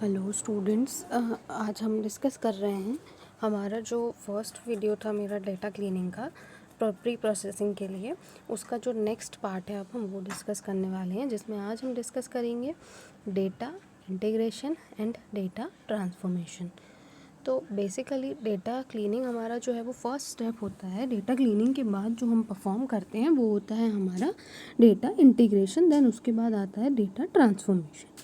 Hello students, आज हम discuss कर रहे हैं हमारा जो फर्स्ट वीडियो था मेरा डेटा क्लीनिंग का प्री प्रोसेसिंग के लिए, उसका जो नेक्स्ट पार्ट है अब हम वो डिस्कस करने वाले हैं, जिसमें आज हम डिस्कस करेंगे data integration and data transformation. तो बेसिकली डेटा क्लीनिंग हमारा जो है वो फर्स्ट स्टेप होता है। डेटा क्लीनिंग के बाद जो हम परफॉर्म करते हैं वो होता है हमारा डेटा इंटीग्रेशन, देन उसके बाद आता है डेटा ट्रांसफॉर्मेशन।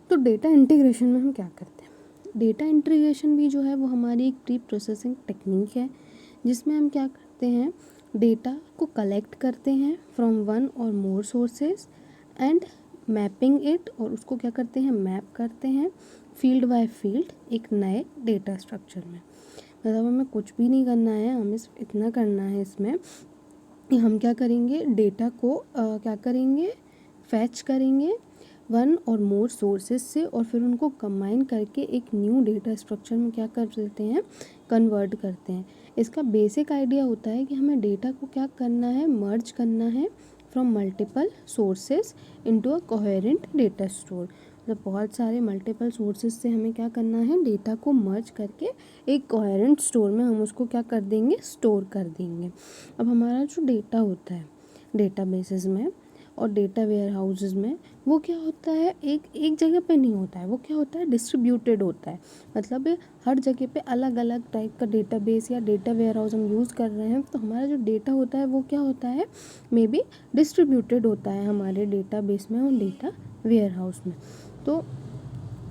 तो डेटा इंटीग्रेशन में हम क्या करते हैं? डेटा इंटीग्रेशन भी जो है वो हमारी एक प्री प्रोसेसिंग टेक्निक है, जिसमें हम क्या करते हैं, डेटा को कलेक्ट करते हैं फ्रॉम वन और मोर सोर्सेज एंड मैपिंग इट, और उसको क्या करते हैं, मैप करते हैं फील्ड बाय फील्ड एक नए डेटा स्ट्रक्चर में। मतलब हमें कुछ भी नहीं करना है, हमें सिर्फ इतना करना है इसमें कि हम क्या करेंगे, डेटा को क्या करेंगे, फैच करेंगे वन और मोर सोर्सेज से, और फिर उनको कंबाइन करके एक न्यू डेटा स्ट्रक्चर में क्या कर देते हैं, कन्वर्ट करते हैं। इसका बेसिक आइडिया होता है कि हमें डेटा को क्या करना है, मर्ज करना है from multiple sources into a coherent data store. मतलब बहुत सारे मल्टीपल सोर्सेज से हमें क्या करना है, डेटा को मर्ज करके एक कोहेरेंट स्टोर में हम उसको क्या कर देंगे, स्टोर कर देंगे। अब हमारा जो डेटा होता है डेटा बेसिस में और डेटा वेयर हाउसेज में, वो क्या होता है, एक जगह पे नहीं होता है, वो क्या होता है, डिस्ट्रीब्यूटेड होता है। मतलब हर जगह पे अलग अलग टाइप का डेटाबेस या डेटा वेयर हाउस हम यूज़ कर रहे हैं, तो हमारा जो डेटा होता है वो क्या होता है, मे बी डिस्ट्रीब्यूटेड होता है हमारे डेटाबेस में और डेटा वेयर हाउस में। तो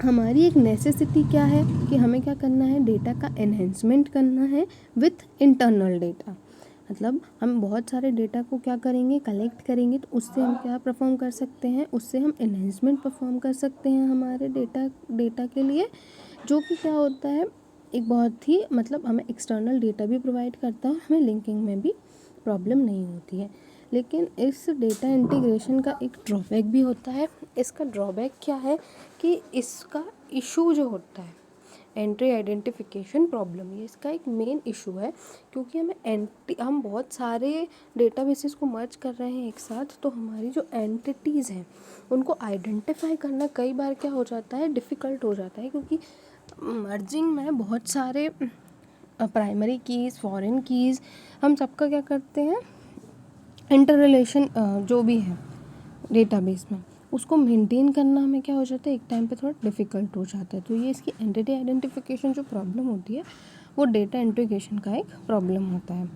हमारी एक नेसेसिटी क्या है कि हमें क्या करना है, डेटा का एनहेंसमेंट करना है विथ इंटरनल डेटा। मतलब हम बहुत सारे डेटा को क्या करेंगे, कलेक्ट करेंगे, तो उससे हम क्या परफॉर्म कर सकते हैं, उससे हम एनहेंसमेंट परफॉर्म कर सकते हैं हमारे डेटा के लिए, जो कि क्या होता है, एक बहुत ही मतलब हमें एक्सटर्नल डेटा भी प्रोवाइड करता है और हमें लिंकिंग में भी प्रॉब्लम नहीं होती है। लेकिन इस डेटा इंटीग्रेशन का एक ड्रॉबैक भी होता है। इसका ड्रॉबैक क्या है कि इसका इशू जो होता है, एंट्री आइडेंटिफिकेशन प्रॉब्लम, ये इसका एक मेन इशू है, क्योंकि हम बहुत सारे डेटाबेसेस को मर्ज कर रहे हैं एक साथ, तो हमारी जो एंटिटीज़ हैं उनको आइडेंटिफाई करना कई बार क्या हो जाता है, डिफ़िकल्ट हो जाता है, क्योंकि मर्जिंग में बहुत सारे प्राइमरी कीज़, फॉरेन कीज़, हम सबका क्या करते हैं, इंटर रिलेशन जो भी है डेटाबेस में, उसको मेंटेन करना हमें क्या हो जाता है, एक टाइम पे थोड़ा डिफ़िकल्ट हो जाता है। तो ये इसकी एंटिटी आइडेंटिफिकेशन जो प्रॉब्लम होती है वो डेटा इंटीग्रेशन का एक प्रॉब्लम होता है।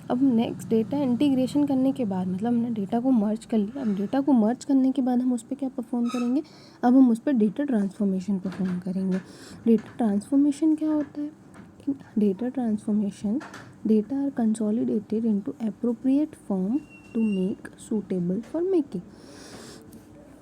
अब नेक्स्ट डेटा इंटीग्रेशन करने के बाद, मतलब हमने डेटा को मर्ज कर लिया, अब डेटा को मर्ज करने के बाद हम उस पर क्या परफॉर्म करेंगे, अब हम उस पर डेटा ट्रांसफॉर्मेशन परफॉर्म करेंगे। डेटा ट्रांसफॉर्मेशन क्या होता है, in data transformation data are consolidated into appropriate form to make suitable for making.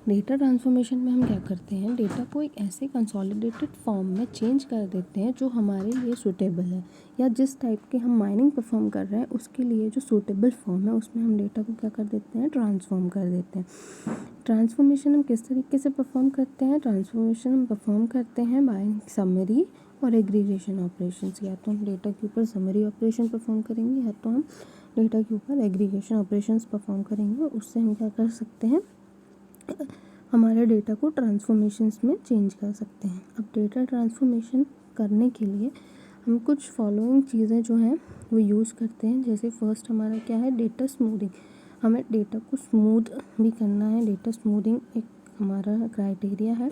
Data transformation में हम क्या करते हैं, डेटा को एक ऐसे कंसोलिडेटेड फॉर्म में चेंज कर देते हैं जो हमारे लिए सूटेबल है, या जिस टाइप के हम माइनिंग परफॉर्म कर रहे हैं उसके लिए जो सूटेबल फॉर्म है उसमें हम डेटा को क्या कर देते हैं, ट्रांसफॉर्म कर देते हैं। ट्रांसफॉर्मेशन हम किस तरीके से परफॉर्म करते हैं, ट्रांसफॉर्मेशन हम परफॉर्म करते हैं बाय समरी और एग्रीगेशन ऑपरेशंस। या तो हम डेटा के ऊपर समरी ऑपरेशन परफॉर्म करेंगे, या तो हम डेटा के ऊपर एग्रीगेशन ऑपरेशंस परफॉर्म करेंगे, और उससे हम क्या कर सकते हैं, हमारे डेटा को ट्रांसफॉर्मेशंस में चेंज कर सकते हैं। अब डेटा ट्रांसफॉर्मेशन करने के लिए हम कुछ फॉलोइंग चीज़ें जो हैं वो यूज़ करते हैं। जैसे फर्स्ट हमारा क्या है, डेटा स्मूथिंग। हमें डेटा को स्मूथ भी करना है, डेटा स्मूथिंग एक हमारा क्राइटेरिया है।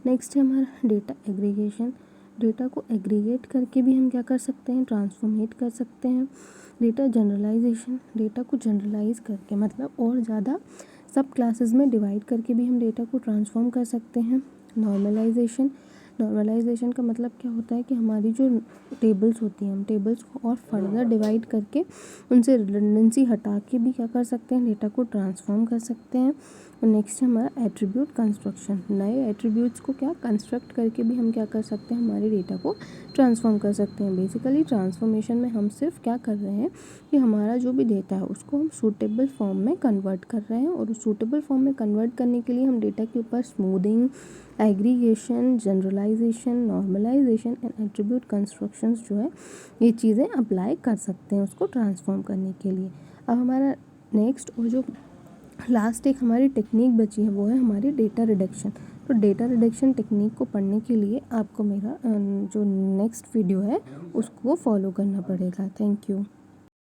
नेक्स्ट है हमारा डेटा एग्रीगेशन। डेटा को एग्रीगेट करके भी हम क्या कर सकते हैं, ट्रांसफॉर्मेट कर सकते हैं। डेटा जनरलाइजेशन, डेटा को जनरलाइज करके मतलब और ज़्यादा सब क्लासेस में डिवाइड करके भी हम डेटा को ट्रांसफॉर्म कर सकते हैं। नॉर्मलाइजेशन, नॉर्मलाइजेशन का मतलब क्या होता है कि हमारी जो टेबल्स होती हैं, हम टेबल्स को और फर्दर डिवाइड करके उनसे रिडंडेंसी हटा के भी क्या कर सकते हैं, डेटा को ट्रांसफॉर्म कर सकते हैं। और नेक्स्ट है हमारा एट्रीब्यूट कंस्ट्रक्शन। नए एट्रीब्यूट्स को क्या कंस्ट्रक्ट करके भी हम क्या कर सकते हैं, हमारे डेटा को ट्रांसफॉर्म कर सकते हैं। बेसिकली ट्रांसफॉर्मेशन में हम सिर्फ क्या कर रहे हैं कि हमारा जो भी डेटा है उसको हम सूटेबल फॉर्म में कन्वर्ट कर रहे हैं, और उस सूटेबल फॉर्म में कन्वर्ट करने के लिए हम डेटा के ऊपर smoothing, aggregation, generalisation, normalisation and attribute constructions जो है ये चीज़ें अप्लाई कर सकते हैं उसको ट्रांसफॉर्म करने के लिए। अब हमारा नेक्स्ट और जो लास्ट एक हमारी टेक्निक बची है वो है हमारी डेटा रिडक्शन। तो डेटा रिडक्शन टेक्निक को पढ़ने के लिए आपको मेरा जो नेक्स्ट वीडियो है उसको फॉलो करना पड़ेगा। Thank you.